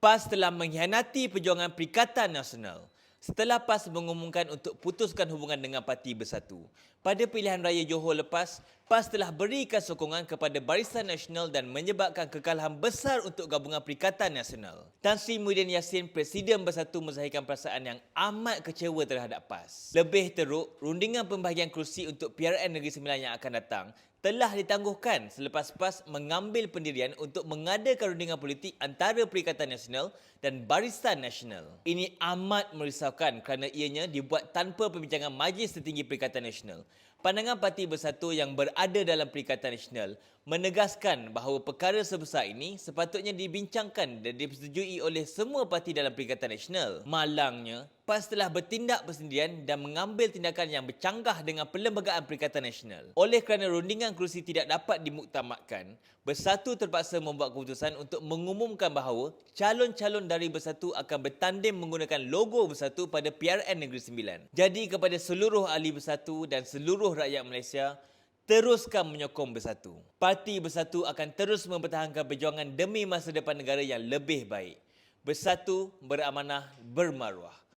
PAS telah mengkhianati perjuangan Perikatan Nasional. Setelah PAS mengumumkan untuk putuskan hubungan dengan Parti Bersatu. Pada pilihan raya Johor lepas, PAS telah berikan sokongan kepada Barisan Nasional dan menyebabkan kekalahan besar untuk gabungan Perikatan Nasional. Tan Sri Muhyiddin Yassin, Presiden Bersatu menzahirkan perasaan yang amat kecewa terhadap PAS. Lebih teruk, rundingan pembahagian kerusi untuk PRN Negeri Sembilan yang akan datang telah ditangguhkan selepas PAS mengambil pendirian untuk mengadakan rundingan politik antara Perikatan Nasional dan Barisan Nasional. Ini amat merisaukan kerana ianya dibuat tanpa perbincangan Majlis Tertinggi Perikatan Nasional. Pandangan Parti Bersatu yang berada dalam Perikatan Nasional menegaskan bahawa perkara sebesar ini sepatutnya dibincangkan dan dipersetujui oleh semua parti dalam Perikatan Nasional. Malangnya, PAS telah bertindak bersendirian dan mengambil tindakan yang bercanggah dengan Perlembagaan Perikatan Nasional. Oleh kerana rundingan kerusi tidak dapat dimuktamadkan, Bersatu terpaksa membuat keputusan untuk mengumumkan bahawa calon-calon dari Bersatu akan bertanding menggunakan logo Bersatu pada PRN Negeri Sembilan. Jadi kepada seluruh ahli Bersatu dan seluruh rakyat Malaysia, teruskan menyokong Bersatu. Parti Bersatu akan terus mempertahankan perjuangan demi masa depan negara yang lebih baik. Bersatu, beramanah, bermaruah.